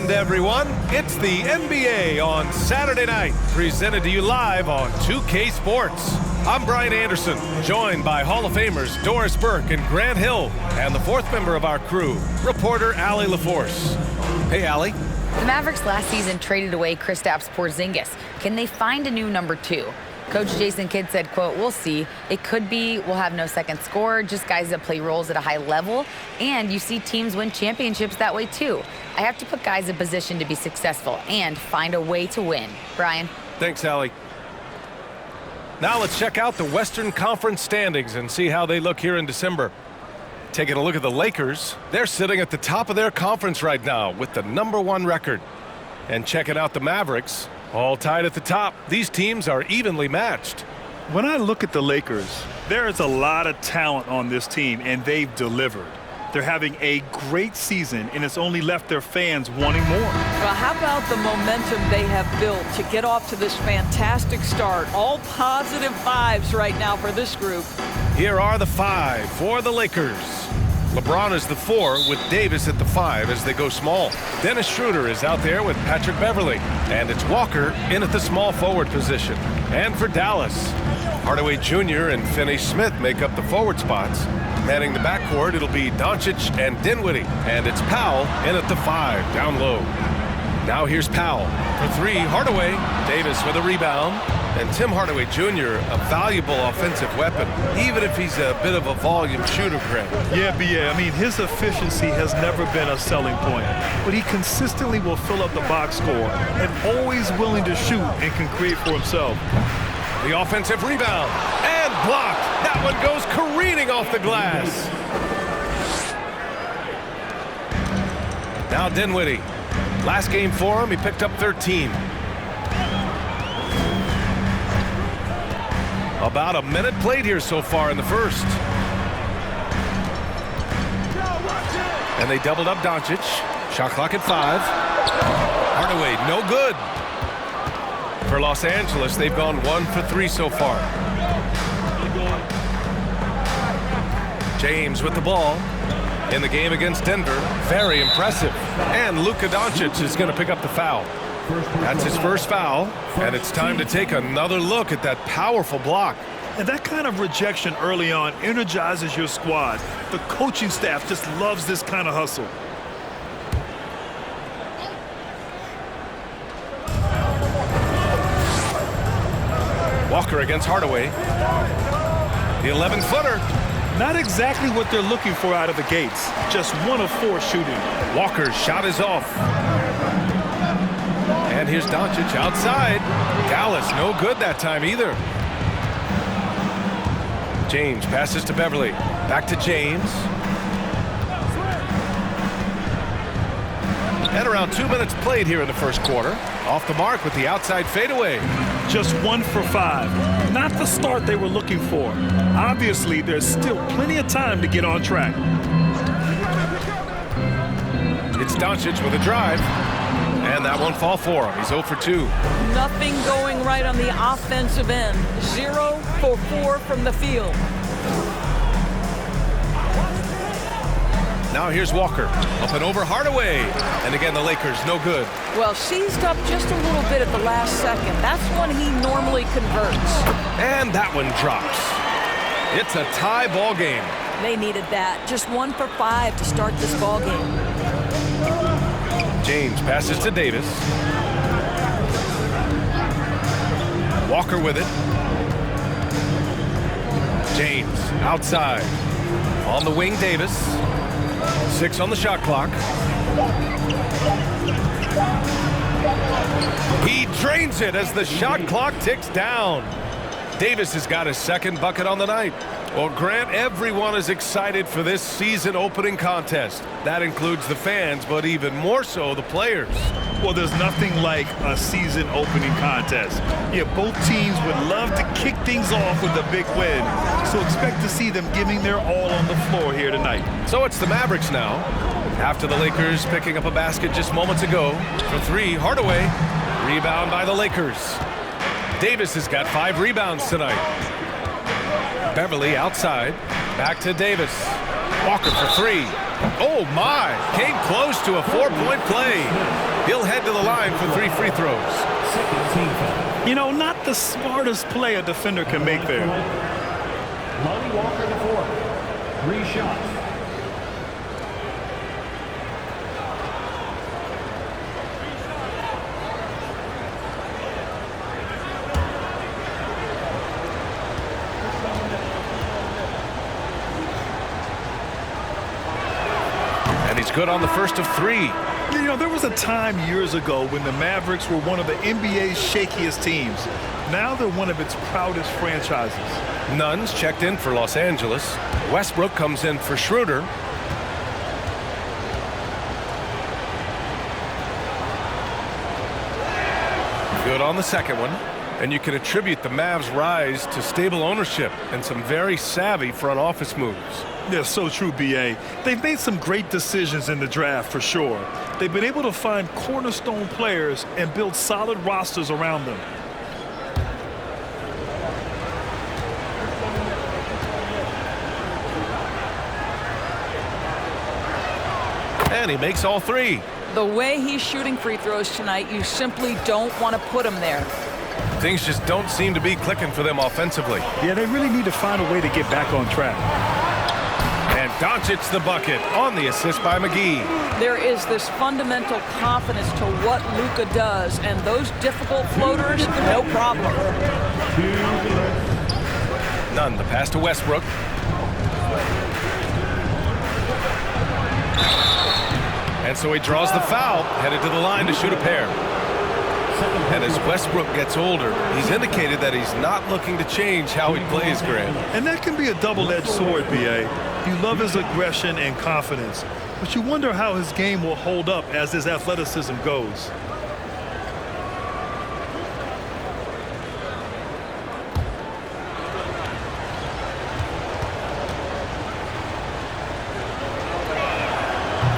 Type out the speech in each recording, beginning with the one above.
weekend, everyone. It's the NBA on Saturday night, presented to you live on 2K Sports. I'm Brian Anderson, joined by Hall of Famers Doris Burke and Grant Hill, and the fourth member of our crew, reporter Allie LaForce. Hey, Allie. The Mavericks last season traded away Kristaps Porzingis. Can they find a new number two? Coach Jason Kidd said, quote, "We'll see. It could be we'll have no second scorer, just guys that play roles at a high level. And you see teams win championships that way, too. I have to put guys in position to be successful and find a way to win." Brian. Thanks, Allie. Now let's check out the Western Conference standings and see how they look here in December. Taking a look at the Lakers, they're sitting at the top of their conference right now with the #1 record. And checking out the Mavericks, all tied at the top. These teams are evenly matched. When I look at the Lakers, there is a lot of talent on this team, and they've delivered. They're having a great season, and it's only left their fans wanting more. Well, how about the momentum they have built to get off to this fantastic start? All positive vibes right now for this group. Here are the 5 for the Lakers. LeBron is the 4 with Davis at the 5 as they go small. Dennis Schroeder is out there with Patrick Beverley. And it's Walker in at the small forward position. And for Dallas, Hardaway Jr. and Finney-Smith make up the forward spots. Manning the backcourt, it'll be Doncic and Dinwiddie. And it's Powell in at the 5 down low. Now here's Powell for 3. Hardaway, Davis with a rebound. And Tim Hardaway Jr., a valuable offensive weapon, even if he's a bit of a volume shooter, Grant. Yeah, I mean, his efficiency has never been a selling point, but he consistently will fill up the box score and always willing to shoot and can create for himself. The offensive rebound and blocked. That one goes careening off the glass. Now Dinwiddie. Last game for him, he picked up 13. About a minute played here so far in the first. And they doubled up Doncic. Shot clock at 5. Hardaway, no good. For Los Angeles, they've gone 1 for 3 so far. James with the ball in the game against Denver. Very impressive. And Luka Doncic is going to pick up the foul. That's his first foul, and it's time to take another look at that powerful block. And that kind of rejection early on energizes your squad. The coaching staff just loves this kind of hustle. Walker against Hardaway. The 11-footer. Not exactly what they're looking for out of the gates. Just 1 of 4 shooting. Walker's shot is off. And here's Doncic outside. Dallas no good that time either. James passes to Beverley. Back to James. And around 2 minutes played here in the first quarter. Off the mark with the outside fadeaway. Just 1 for 5. Not the start they were looking for. Obviously, there's still plenty of time to get on track. It's Doncic with a drive. And that won't fall for him. He's 0 for 2. Nothing going right on the offensive end. 0 for 4 from the field. Now here's Walker. Up and over Hardaway. And again, the Lakers no good. Well, seized up just a little bit at the last second. That's when he normally converts. And that one drops. It's a tie ball game. They needed that. Just 1 for 5 to start this ball game. James passes to Davis. Walker with it. James outside. On the wing, Davis. 6 on the shot clock. He drains it as the shot clock ticks down. Davis has got his second bucket on the night. Well, Grant, everyone is excited for this season opening contest. That includes the fans, but even more so the players. Well, there's nothing like a season opening contest. Yeah, both teams would love to kick things off with a big win. So expect to see them giving their all on the floor here tonight. So it's the Mavericks now. After the Lakers picking up a basket just moments ago. For 3, Hardaway. Rebound by the Lakers. Davis has got 5 rebounds tonight. Beverley outside. Back to Davis. Walker for 3. Oh, my. Came close to a 4-point play. He'll head to the line for 3 free throws. You know, not the smartest play a defender can make there. Lonnie Walker, the 4. 3 shots. He's good on the first of 3. You know, there was a time years ago when the Mavericks were one of the NBA's shakiest teams. Now they're one of its proudest franchises. Nunn's checked in for Los Angeles. Westbrook comes in for Schroeder. Good on the second one. And you can attribute the Mavs' rise to stable ownership and some very savvy front office moves. Yeah, so true, B.A. They've made some great decisions in the draft for sure. They've been able to find cornerstone players and build solid rosters around them. And he makes all 3. The way he's shooting free throws tonight, you simply don't want to put him there. Things just don't seem to be clicking for them offensively. Yeah, they really need to find a way to get back on track. And Doncic the bucket on the assist by McGee. There is this fundamental confidence to what Luka does, and those difficult floaters, no problem. Nunn, the pass to Westbrook. And so he draws the foul, headed to the line to shoot a pair. And as Westbrook gets older, he's indicated that he's not looking to change how he plays, Grant. And that can be a double-edged sword, B.A. You love his aggression and confidence, but you wonder how his game will hold up as his athleticism goes.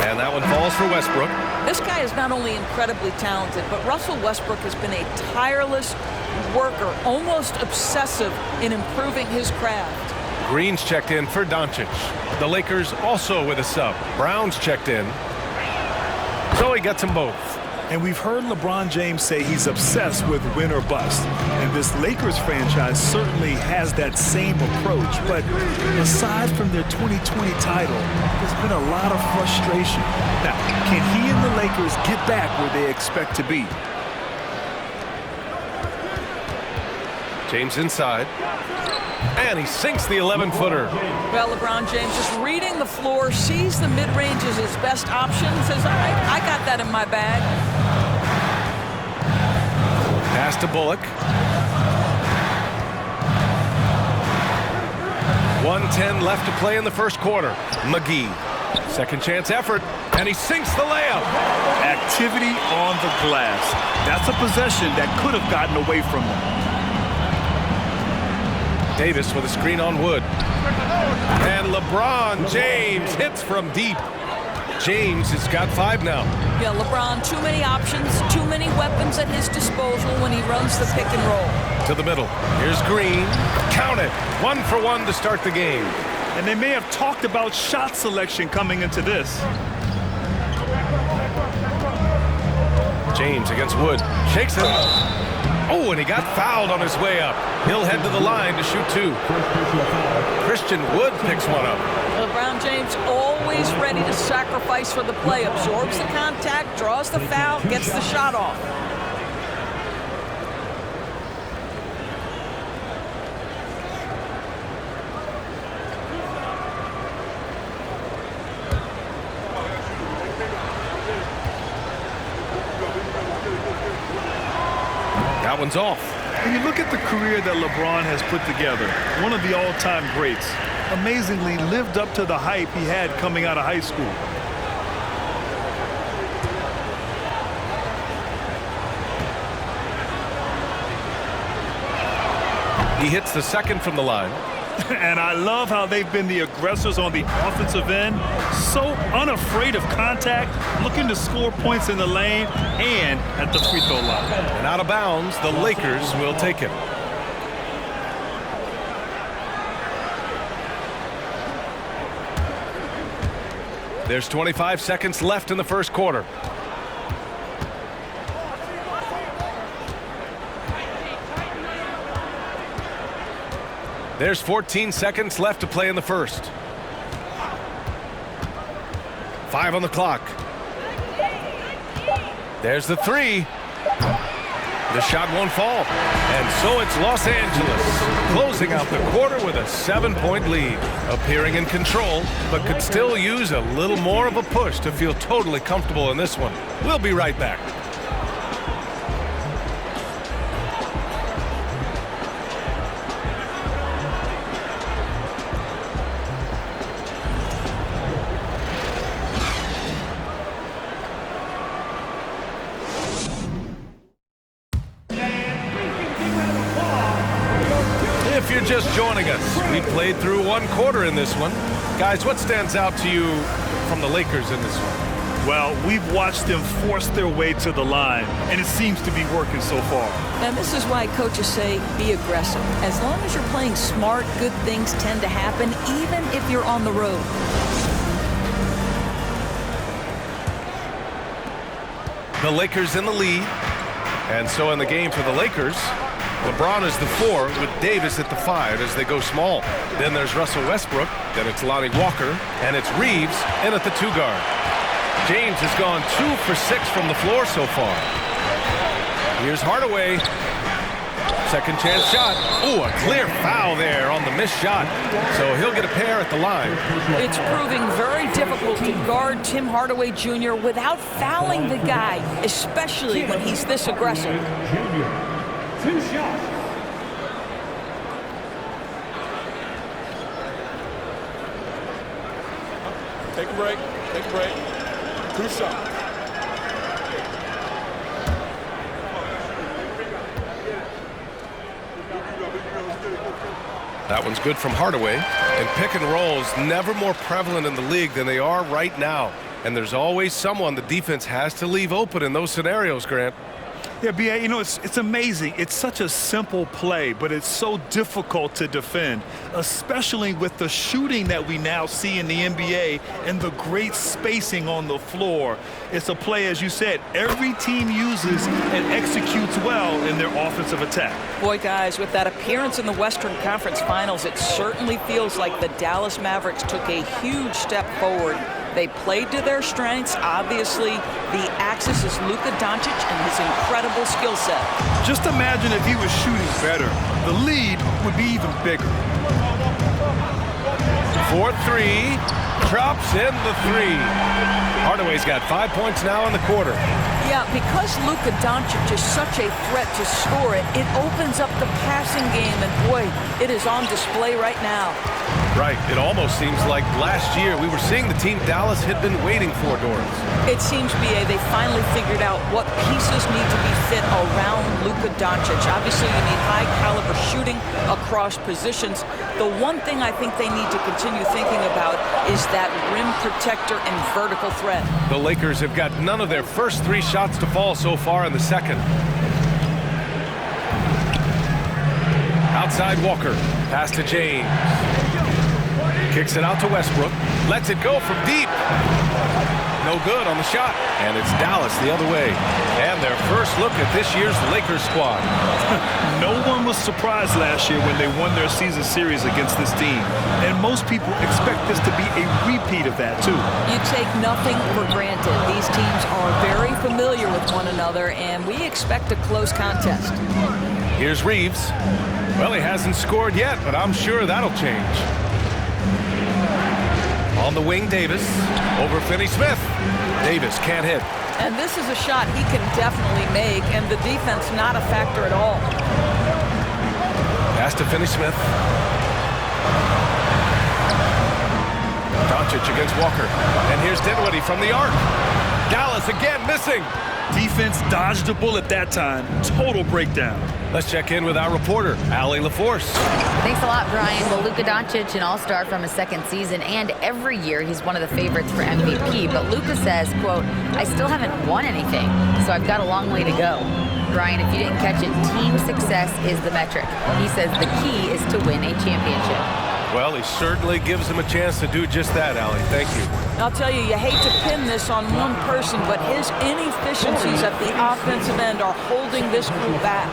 And that one falls for Westbrook. This guy is not only incredibly talented, but Russell Westbrook has been a tireless worker, almost obsessive in improving his craft. Green's checked in for Doncic. The Lakers also with a sub. Brown's checked in. So he gets them both. And we've heard LeBron James say he's obsessed with win or bust. And this Lakers franchise certainly has that same approach. But aside from their 2020 title, there's been a lot of frustration. Now, can he and the Lakers get back where they expect to be? James inside. And he sinks the 11-footer. Well, LeBron James just reading the floor, sees the mid-range as his best option, says, all right, I got that in my bag. Pass to Bullock. 1:10 left to play in the first quarter. McGee. Second chance effort. And he sinks the layup. Activity on the glass. That's a possession that could have gotten away from them. Davis with a screen on Wood. And LeBron James hits from deep. James has got 5 now. Yeah, LeBron, too many options, too many weapons at his disposal when he runs the pick and roll. To the middle. Here's Green. Count it. 1 for 1 to start the game. And they may have talked about shot selection coming into this. James against Wood. Shakes it. Oh, and he got fouled on his way up. He'll head to the line to shoot 2. Christian Wood picks one up. LeBron James always ready to sacrifice for the play. Absorbs the contact, draws the foul, gets the shot off. That one's off. When you look at the career that LeBron has put together, one of the all-time greats, amazingly lived up to the hype he had coming out of high school. He hits the second from the line. And I love how they've been the aggressors on the offensive end, so unafraid of contact, looking to score points in the lane and at the free throw line. And out of bounds, the Lakers will take it. There's 25 seconds left in the first quarter. There's 14 seconds left to play in the first. 5 on the clock. There's the 3. The shot won't fall. And so it's Los Angeles closing out the quarter with a 7-point lead. Appearing in control, but could still use a little more of a push to feel totally comfortable in this one. We'll be right back. If you're just joining us, we played through 1 quarter in this one. Guys, what stands out to you from the Lakers in this one? Well, we've watched them force their way to the line, and it seems to be working so far. And this is why coaches say be aggressive. As long as you're playing smart, good things tend to happen, even if you're on the road. The Lakers in the lead. And so in the game for the Lakers, LeBron is the 4 with Davis at the 5 as they go small. Then there's Russell Westbrook. Then it's Lonnie Walker. And it's Reeves in at the 2 guard. James has gone 2 for 6 from the floor so far. Here's Hardaway. Second chance shot. Ooh, a clear foul there on the missed shot. So he'll get a pair at the line. It's proving very difficult to guard Tim Hardaway Jr. without fouling the guy, especially when he's this aggressive. Jr. 2 shots. Take a break. Take a break. 2 shots. That one's good from Hardaway. And pick and rolls never more prevalent in the league than they are right now. And there's always someone the defense has to leave open in those scenarios, Grant. Yeah, B.A., you know, it's amazing. It's such a simple play, but it's so difficult to defend, especially with the shooting that we now see in the NBA and the great spacing on the floor. It's a play, as you said, every team uses and executes well in their offensive attack. Boy, guys, with that appearance in the Western Conference Finals, it certainly feels like the Dallas Mavericks took a huge step forward. They played to their strengths. Obviously, the axis is Luka Doncic and his incredible skill set. Just imagine if he was shooting better. The lead would be even bigger. 4-3, drops in the 3. Hardaway's got 5 points now in the quarter. Yeah, because Luka Doncic is such a threat to score it, it opens up the passing game, and boy, it is on display right now. Right, it almost seems like last year we were seeing the team Dallas had been waiting for, Doris. It seems, B.A., they finally figured out what pieces need to be fit around Luka Doncic. Obviously, you need high-caliber shooting across positions. The one thing I think they need to continue thinking about is that rim protector and vertical threat. The Lakers have got none of their first 3 shots to fall so far in the second. Outside Walker, pass to James. Kicks it out to Westbrook, lets it go from deep. No good on the shot, and it's Dallas the other way. And their first look at this year's Lakers squad. No one was surprised last year when they won their season series against this team. And most people expect this to be a repeat of that, too. You take nothing for granted. These teams are very familiar with one another, and we expect a close contest. Here's Reeves. Well, he hasn't scored yet, but I'm sure that'll change. On the wing, Davis. Over Finney-Smith. Davis can't hit. And this is a shot he can definitely make, and the defense not a factor at all. Pass to Finney-Smith. Doncic against Walker. And here's Dinwiddie from the arc. Dallas again missing. Defense dodged a bullet that time. Total breakdown. Let's check in with our reporter, Allie LaForce. Thanks a lot, Brian. Well, Luka Doncic, an all-star from his second season, and every year he's one of the favorites for MVP. But Luka says, quote, I still haven't won anything, so I've got a long way to go. Brian, if you didn't catch it, team success is the metric. He says the key is to win a championship. Well, he certainly gives him a chance to do just that, Allie. Thank you. I'll tell you, you hate to pin this on one person, but his inefficiencies at the offensive end are holding this group back.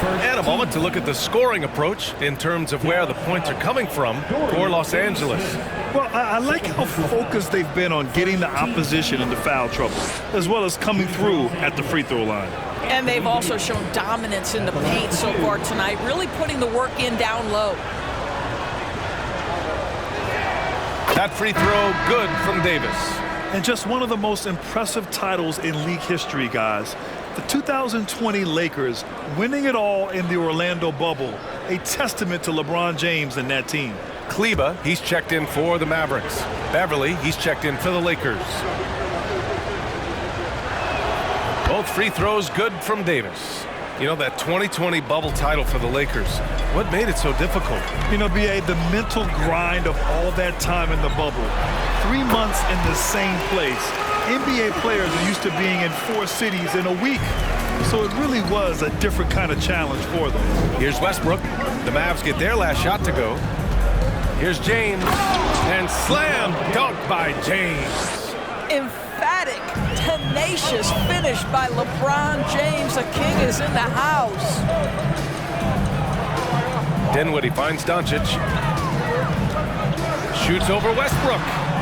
And a moment to look at the scoring approach in terms of where the points are coming from for Los Angeles. Well, I like how focused they've been on getting the opposition into foul trouble, as well as coming through at the free throw line. And they've also shown dominance in the paint so far tonight, really putting the work in down low. That free throw good from Davis. And just one of the most impressive titles in league history, guys. The 2020 Lakers winning it all in the Orlando bubble, a testament to LeBron James and that team. Kleba, he's checked in for the Mavericks. Beverly, he's checked in for the Lakers. Both free throws good from Davis. You know, that 2020 bubble title for the Lakers, what made it so difficult? You know, B.A., the mental grind of all that time in the bubble. 3 months in the same place. NBA players are used to being in 4 cities in a week. So it really was a different kind of challenge for them. Here's Westbrook. The Mavs get their last shot to go. Here's James. And slam dunk by James. Emphatic, tenacious finish by LeBron James. The king is in the house. Dinwiddie finds Doncic. Shoots over Westbrook.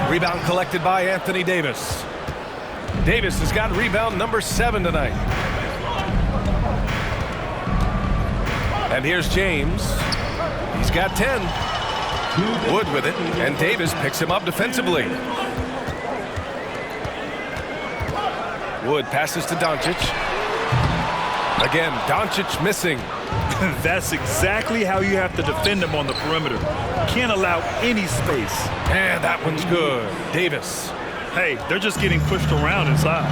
Rebound collected by Anthony Davis. Davis has got rebound number 7 tonight. And here's James. He's got 10. Wood with it, and Davis picks him up defensively. Wood passes to Doncic. Again, Doncic missing. That's exactly how you have to defend him on the perimeter. Can't allow any space. And that one's good. Davis. Hey, they're just getting pushed around inside.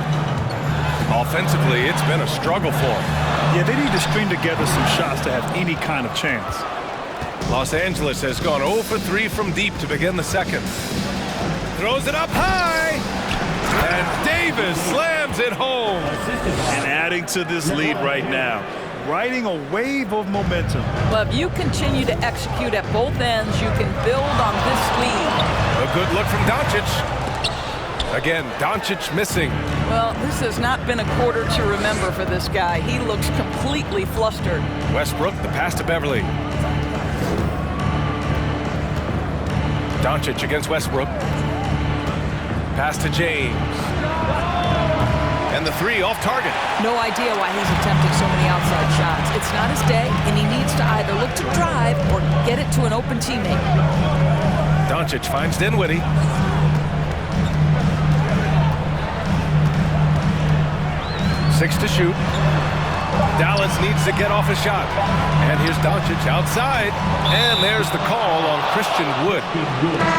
Offensively, it's been a struggle for them. Yeah, they need to string together some shots to have any kind of chance. Los Angeles has gone 0 for 3 from deep to begin the second. Throws it up high. And Davis slams it home. And adding to this lead right now, riding a wave of momentum. Well, if you continue to execute at both ends, you can build on this lead. A good look from Doncic. Again, Doncic missing. Well, this has not been a quarter to remember for this guy. He looks completely flustered. Westbrook, the pass to Beverly. Doncic against Westbrook. Pass to James. And the 3 off target. No idea why he's attempting so many outside shots. It's not his day, and he needs to either look to drive or get it to an open teammate. Doncic finds Dinwiddie. Six to shoot. Dallas needs to get off a shot. And here's Doncic outside. And there's the call on Christian Wood.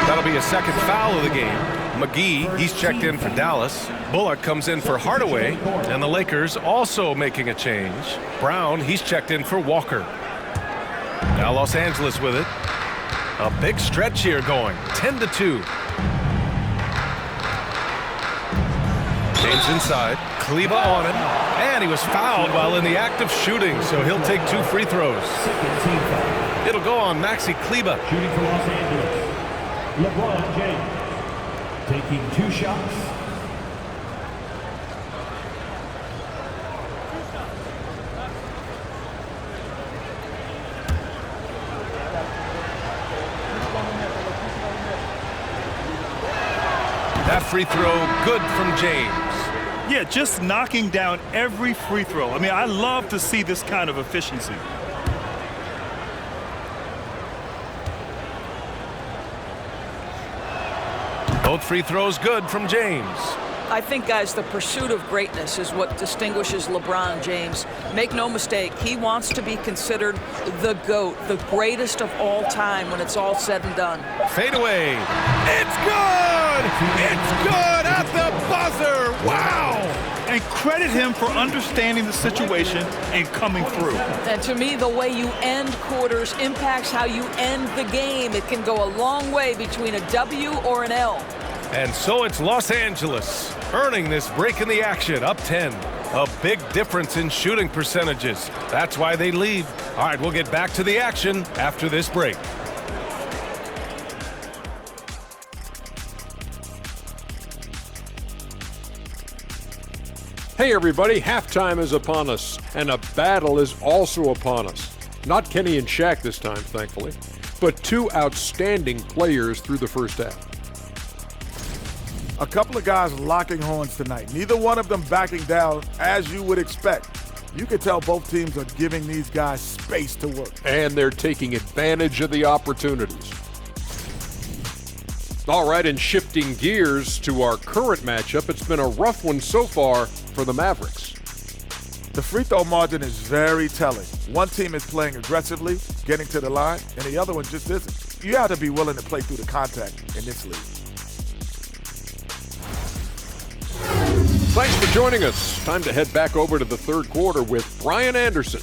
That'll be a second foul of the game. McGee, he's checked in for Dallas. Bullock comes in for Hardaway. And the Lakers also making a change. Brown, he's checked in for Walker. Now Los Angeles with it. A big stretch here going. 10-2. James inside. Kleba on him. And he was fouled while in the act of shooting, so he'll take 2 free throws. It'll go on Maxi Kleba. Shooting for Los Angeles, LeBron James. Taking 2 shots. That free throw good from James. Yeah, just knocking down every free throw. I mean, I love to see this kind of efficiency. Both free throws good from James. I think, guys, the pursuit of greatness is what distinguishes LeBron James. Make no mistake, he wants to be considered the GOAT, the greatest of all time when it's all said and done. Fade away. It's good! It's good at the buzzer! Wow! And credit him for understanding the situation and coming through. And to me, the way you end quarters impacts how you end the game. It can go a long way between a W or an L. And so it's Los Angeles earning this break in the action, up 10. A big difference in shooting percentages. That's why they lead. All right, we'll get back to the action after this break. Hey everybody, halftime is upon us, and a battle is also upon us. Not Kenny and Shaq this time, thankfully, but two outstanding players through the first half. A couple of guys locking horns tonight. Neither one of them backing down as you would expect. You can tell both teams are giving these guys space to work. And they're taking advantage of the opportunities. All right, and shifting gears to our current matchup, it's been a rough one so far for the Mavericks. The free throw margin is very telling. One team is playing aggressively, getting to the line, and the other one just isn't. You have to be willing to play through the contact in this league. Thanks for joining us. Time to head back over to the third quarter with Brian Anderson.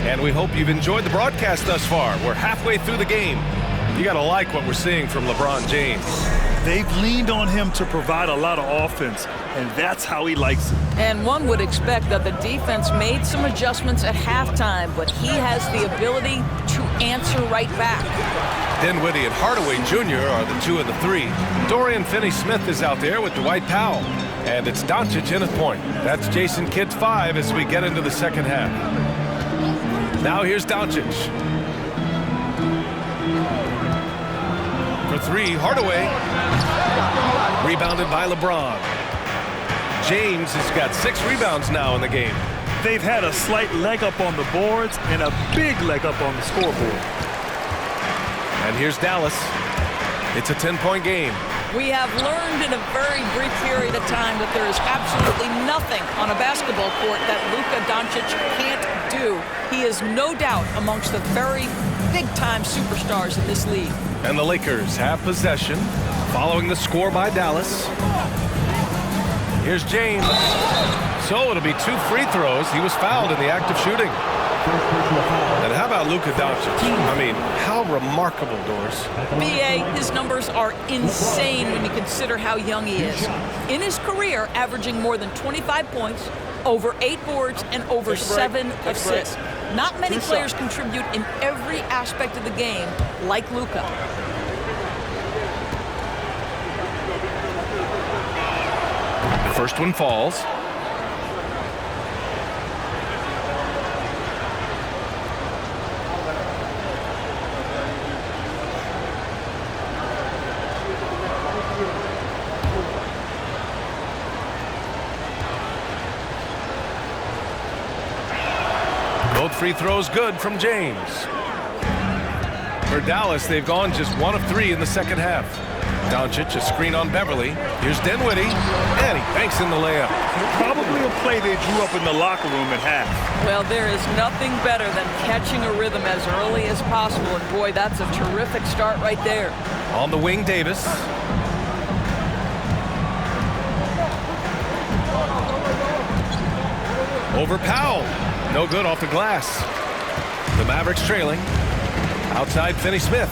And we hope you've enjoyed the broadcast thus far. We're halfway through the game. You got to like what we're seeing from LeBron James. They've leaned on him to provide a lot of offense, and that's how he likes it. And one would expect that the defense made some adjustments at halftime, but he has the ability to answer right back. Dinwiddie and Hardaway Jr. are the 2 and the 3. Dorian Finney-Smith is out there with Dwight Powell. And it's Doncic in at point. That's Jason Kidd's 5 as we get into the second half. Now here's Doncic. For 3, Hardaway. Rebounded by LeBron. James has got 6 rebounds now in the game. They've had a slight leg up on the boards and a big leg up on the scoreboard. And here's Dallas. It's a 10-point game. We have learned in a very brief period of time that there is absolutely nothing on a basketball court that Luka Doncic can't do. He is no doubt amongst the very big-time superstars in this league. And the Lakers have possession following the score by Dallas. Here's James. So it'll be 2 free throws. He was fouled in the act of shooting. And how about Luka Doncic? I mean, how remarkable, Doris. B.A., his numbers are insane when you consider how young he is. In his career, averaging more than 25 points, over 8 boards, and over 7 assists. Not many players contribute in every aspect of the game like Luka. The first one falls. Both free throws good from James. For Dallas, they've gone just 1 of 3 in the second half. Doncic, a screen on Beverly. Here's Dinwiddie, and he banks in the layup. Probably a play they drew up in the locker room at half. Well, there is nothing better than catching a rhythm as early as possible, and boy, that's a terrific start right there. On the wing, Davis. Over Powell. No good off the glass. The Mavericks trailing. Outside Finney-Smith.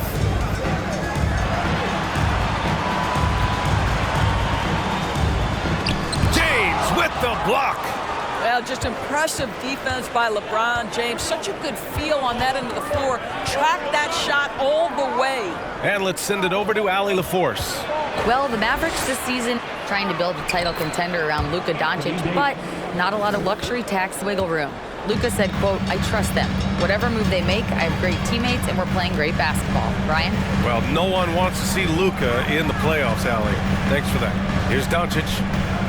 James with the block. Well, just impressive defense by LeBron James. Such a good feel on that end of the floor. Track that shot all the way. And let's send it over to Allie LaForce. Well, the Mavericks this season trying to build a title contender around Luka Doncic, but not a lot of luxury tax wiggle room. Luka said, quote, "I trust them. Whatever move they make, I have great teammates and we're playing great basketball." Ryan? Well, no one wants to see Luka in the playoffs, Allie. Thanks for that. Here's Doncic.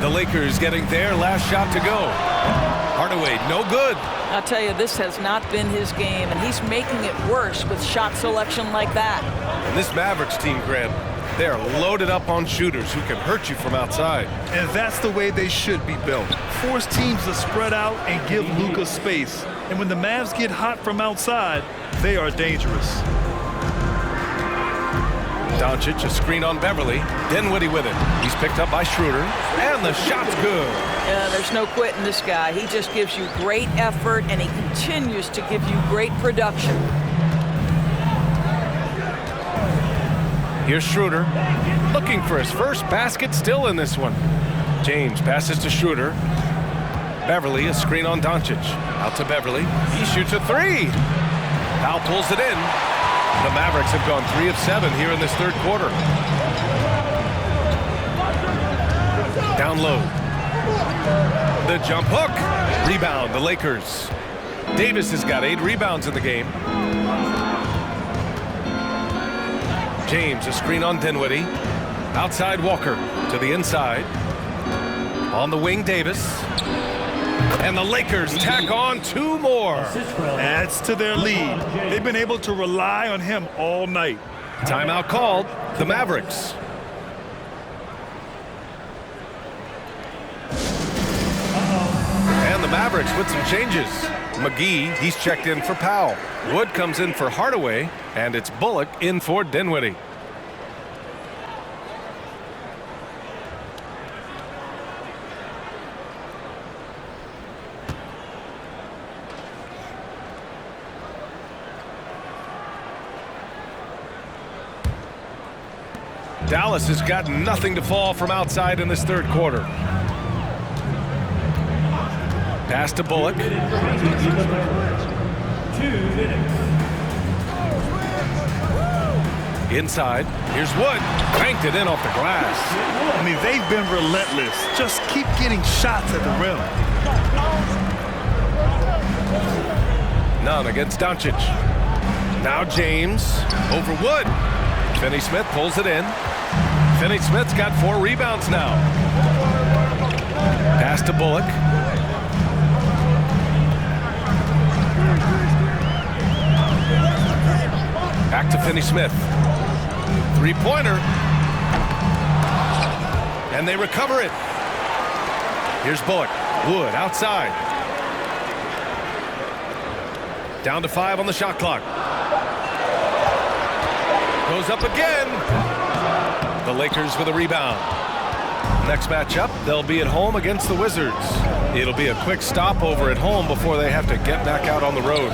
The Lakers getting their last shot to go. Hardaway, no good. I'll tell you, this has not been his game, and he's making it worse with shot selection like that. And this Mavericks team, Grant, they are loaded up on shooters who can hurt you from outside. And that's the way they should be built. Force teams to spread out and give Luka space. And when the Mavs get hot from outside, they are dangerous. Doncic, a screen on Beverly. Dinwiddie with it. He's picked up by Schroeder. And the shot's good. Yeah, there's no quitting this guy. He just gives you great effort, and he continues to give you great production. Here's Schroeder, looking for his first basket, still in this one. James passes to Schroeder. Beverly, a screen on Doncic. Out to Beverly. He shoots a three. Powell pulls it in. The Mavericks have gone 3 of 7 here in this third quarter. Down low. The jump hook. Rebound, the Lakers. Davis has got 8 rebounds in the game. James, a screen on Dinwiddie. Outside Walker to the inside. On the wing, Davis. And the Lakers tack on 2 more. Adds to their lead. They've been able to rely on him all night. Timeout called. The Mavericks. And the Mavericks with some changes. McGee, he's checked in for Powell. Wood comes in for Hardaway, and it's Bullock in for Dinwiddie. Dallas has got nothing to fall from outside in this third quarter. Pass to Bullock. 2 minutes. Inside. Here's Wood. Banked it in off the glass. I mean, they've been relentless. Just keep getting shots at the rim. None against Doncic. Now James over Wood. Finney-Smith pulls it in. Finney-Smith's got 4 rebounds now. Pass to Bullock. Back to Finney-Smith. 3-pointer. And they recover it. Here's Bullock. Wood outside. Down to 5 on the shot clock. Goes up again. The Lakers with a rebound. Next matchup, they'll be at home against the Wizards. It'll be a quick stopover at home before they have to get back out on the road.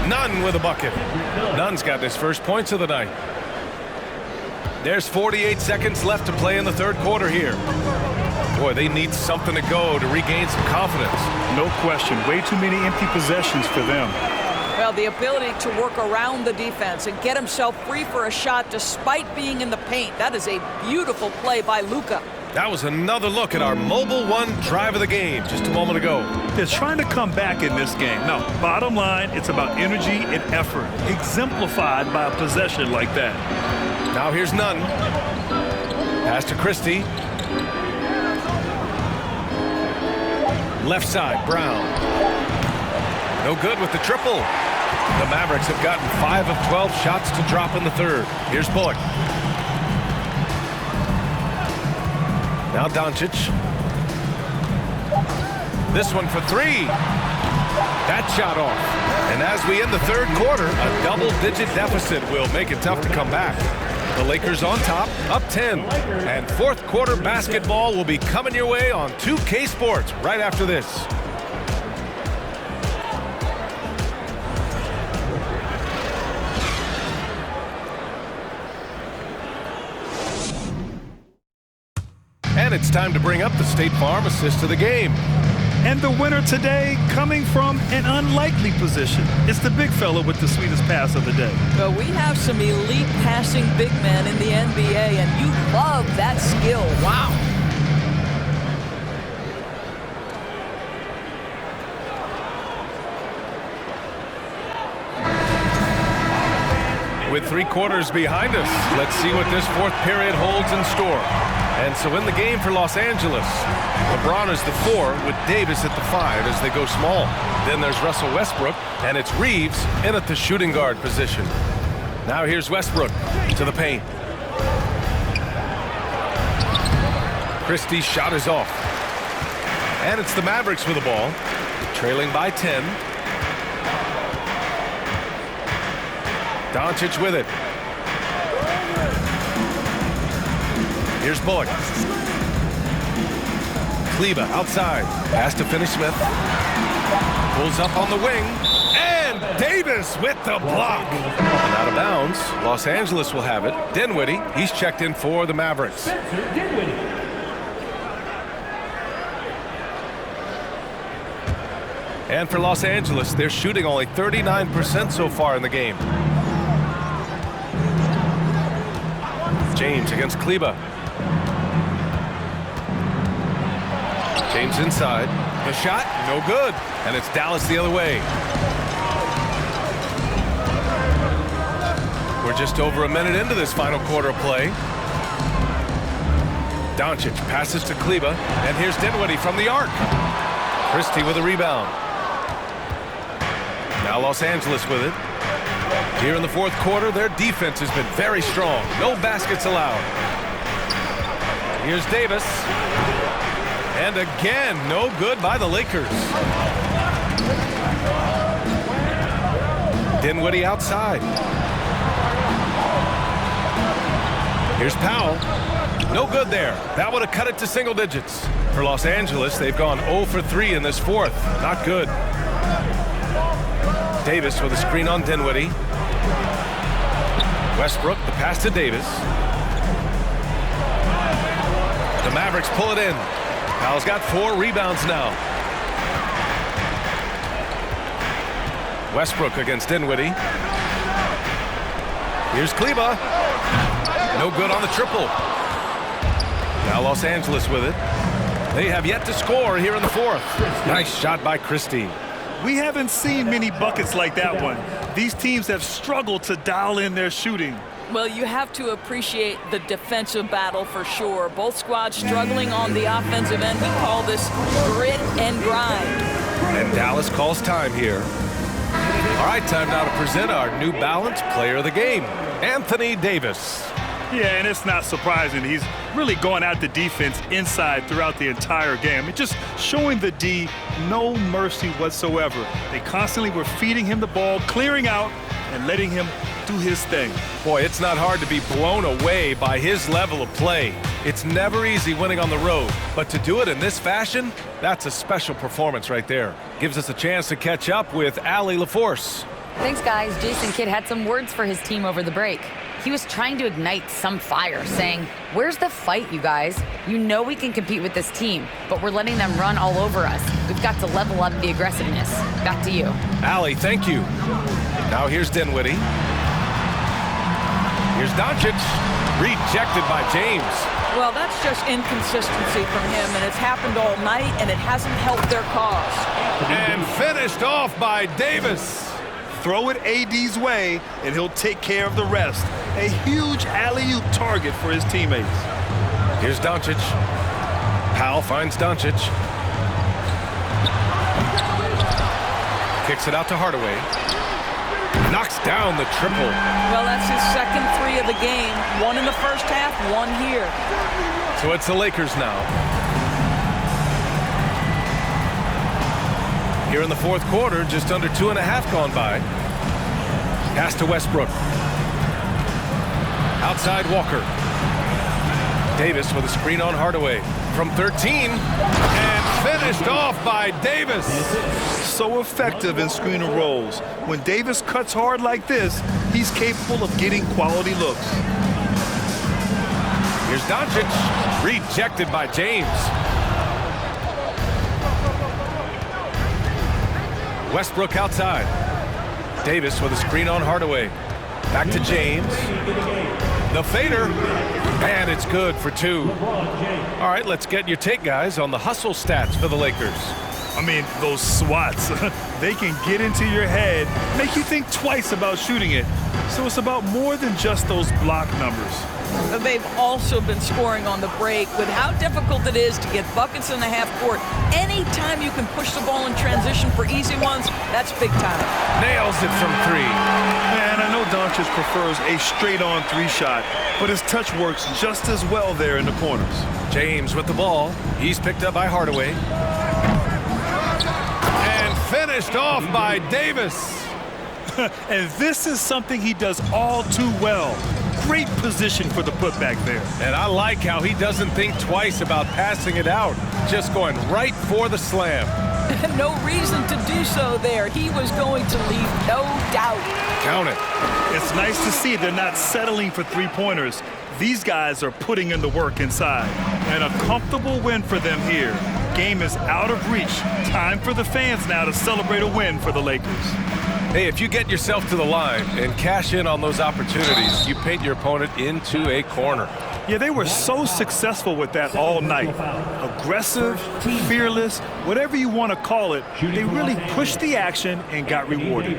Nunn with a bucket. Nunn's got his first points of the night. There's 48 seconds left to play in the third quarter here. Boy, they need something to go to regain some confidence. No question. Way too many empty possessions for them. Well, the ability to work around the defense and get himself free for a shot despite being in the paint. That is a beautiful play by Luka. That was another look at our Mobile One drive of the game just a moment ago. They're trying to come back in this game. Now, bottom line, it's about energy and effort, exemplified by a possession like that. Now here's Nunn. Pass to Christie. Left side, Brown. No good with the triple. The Mavericks have gotten 5 of 12 shots to drop in the third. Here's Bullock. Now Doncic. This one for 3. That shot off. And as we end the third quarter, a double-digit deficit will make it tough to come back. The Lakers on top, up 10. And fourth quarter basketball will be coming your way on 2K Sports right after this. And it's time to bring up the State Farm assist of the game. And the winner today coming from an unlikely position. It's the big fella with the sweetest pass of the day. Well, we have some elite passing big men in the NBA, and you love that skill. Wow. With 3 quarters behind us, let's see what this fourth period holds in store. And so in the game for Los Angeles, LeBron is the 4 with Davis at the 5 as they go small. Then there's Russell Westbrook, and it's Reeves in at the shooting guard position. Now here's Westbrook to the paint. Christie's shot is off. And it's the Mavericks with the ball, trailing by 10. Doncic with it. Here's Bullock. Kleba outside. Pass to Finney-Smith. Pulls up on the wing. And Davis with the block. And out of bounds. Los Angeles will have it. Dinwiddie, he's checked in for the Mavericks. And for Los Angeles, they're shooting only 39% so far in the game. James against Kleba. James inside. The shot, no good. And it's Dallas the other way. We're just over a minute into this final quarter of play. Doncic passes to Kleba. And here's Dinwiddie from the arc. Christie with a rebound. Now Los Angeles with it. Here in the fourth quarter, their defense has been very strong. No baskets allowed. Here's Davis. And again, no good by the Lakers. Dinwiddie outside. Here's Powell. No good there. That would have cut it to single digits. For Los Angeles, they've gone 0 for 3 in this fourth. Not good. Davis with a screen on Dinwiddie. Westbrook, the pass to Davis. The Mavericks pull it in. Powell's got 4 rebounds now. Westbrook against Dinwiddie. Here's Kleba. No good on the triple. Now Los Angeles with it. They have yet to score here in the fourth. Nice shot by Christie. We haven't seen many buckets like that one. These teams have struggled to dial in their shooting. Well, you have to appreciate the defensive battle for sure. Both squads struggling on the offensive end. We call this grit and grind. And Dallas calls time here. All right, time now to present our New Balance Player of the Game, Anthony Davis. Yeah, and it's not surprising. He's really going at the defense inside throughout the entire game. And just showing the D no mercy whatsoever. They constantly were feeding him the ball, clearing out, and letting him do his thing. Boy, it's not hard to be blown away by his level of play. It's never easy winning on the road, but to do it in this fashion, that's a special performance right there. Gives us a chance to catch up with Allie LaForce. Thanks, guys. Jason Kidd had some words for his team over the break. He was trying to ignite some fire, saying, "Where's the fight, you guys? You know we can compete with this team, but we're letting them run all over us. We've got to level up the aggressiveness." Back to you. Allie, thank you. Now here's Dinwiddie. Here's Doncic. Rejected by James. Well, that's just inconsistency from him, and it's happened all night, and it hasn't helped their cause. And finished off by Davis. Throw it AD's way, and he'll take care of the rest. A huge alley-oop target for his teammates. Here's Doncic. Powell finds Doncic. Kicks it out to Hardaway. Knocks down the triple. Well, that's his second 3 of the game. 1 in the first half, 1 here. So it's the Lakers now. Here in the fourth quarter, just under 2.5 gone by. Pass to Westbrook. Outside Walker. Davis with a screen on Hardaway. From 13. And finished off by Davis. So effective in screen and rolls. When Davis cuts hard like this, he's capable of getting quality looks. Here's Doncic. Rejected by James. Westbrook outside. Davis with a screen on Hardaway. Back to James. The fader. And it's good for 2. All right, let's get your take, guys, on the hustle stats for the Lakers. I mean, those swats, they can get into your head, make you think twice about shooting it. So it's about more than just those block numbers. They've also been scoring on the break. With how difficult it is to get buckets in the half court, anytime you can push the ball in transition for easy ones, that's big time. Nails it from 3. Man, I know Doncic prefers a straight-on 3 shot, but his touch works just as well there in the corners. James with the ball. He's picked up by Hardaway. And finished off by Davis. And this is something he does all too well. Great position for the putback there. And I like how he doesn't think twice about passing it out. Just going right for the slam. No reason to do so there. He was going to leave no doubt. Count it. It's nice to see they're not settling for 3-pointers. These guys are putting in the work inside. And a comfortable win for them here. game is out of reach. Time for the fans now to celebrate a win for the Lakers. Hey, if you get yourself to the line and cash in on those opportunities, you paint your opponent into a corner. Yeah, they were so successful with that all night. Aggressive, fearless, whatever you want to call it, they really pushed the action and got rewarded.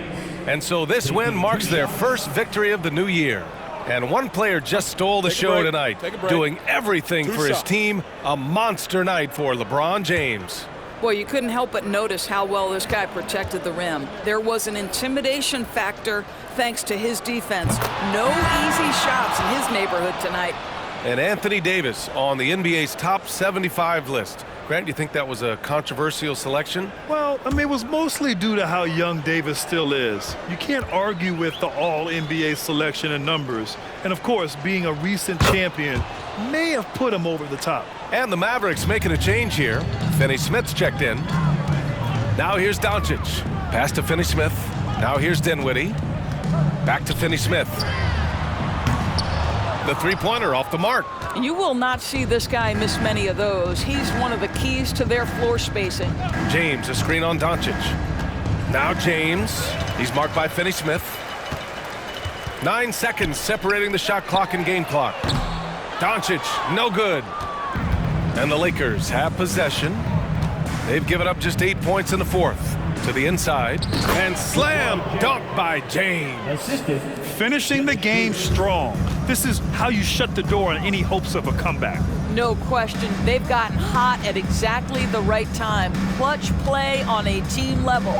And so this win marks their first victory of the new year. And one player just stole the show tonight, doing everything for his team. A monster night for LeBron James. Well, you couldn't help but notice how well this guy protected the rim. There was an intimidation factor thanks to his defense. No easy shots in his neighborhood tonight. And Anthony Davis on the NBA's top 75 list. Grant, you think that was a controversial selection? Well, I mean, it was mostly due to how young Davis still is. You can't argue with the all-NBA selection and numbers. And, of course, being a recent champion may have put him over the top. And the Mavericks making a change here. Finney Smith's checked in. Now here's Doncic. Pass to Finney Smith. Now here's Dinwiddie. Back to Finney Smith. The three-pointer off the mark. You will not see this guy miss many of those. He's one of the keys to their floor spacing. James, a screen on Doncic. Now James. He's marked by Finney Smith. 9 seconds separating the shot clock and game clock. Doncic, no good. And the Lakers have possession. They've given up just 8 points in the fourth. To the inside. And slam dunk by James. Finishing the game strong. This is how you shut the door on any hopes of a comeback. No question. They've gotten hot at exactly the right time. Clutch play on a team level.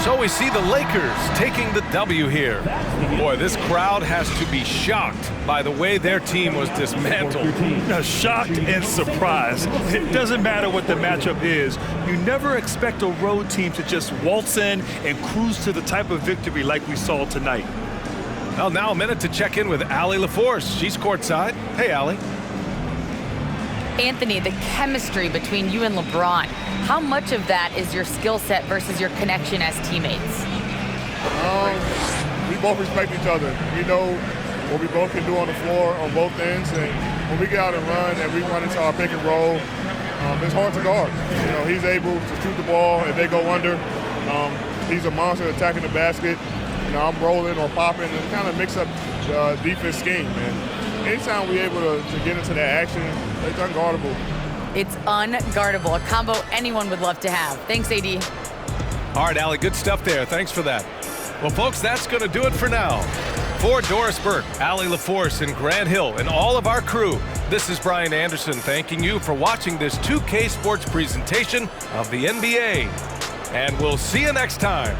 So we see the Lakers taking the W here. Boy, this crowd has to be shocked by the way their team was dismantled. Now, shocked and surprised. It doesn't matter what the matchup is. You never expect a road team to just waltz in and cruise to the type of victory like we saw tonight. Well, now a minute to check in with Allie LaForce. She's courtside. Hey, Allie. Anthony, the chemistry between you and LeBron, how much of that is your skill set versus your connection as teammates? We both respect each other. We know what we both can do on the floor on both ends, and when we get out and run and we run into our pick and roll, it's hard to guard. You know, he's able to shoot the ball if they go under. He's a monster attacking the basket. You know, I'm rolling or popping and kind of mix up the defense scheme. And anytime we're able to get into that action, it's unguardable. It's unguardable, a combo anyone would love to have. Thanks, AD. All right, Allie, good stuff there. Thanks for that. Well, folks, that's going to do it for now. For Doris Burke, Allie LaForce, and Grant Hill, and all of our crew, this is Brian Anderson thanking you for watching this 2K Sports presentation of the NBA. And we'll see you next time.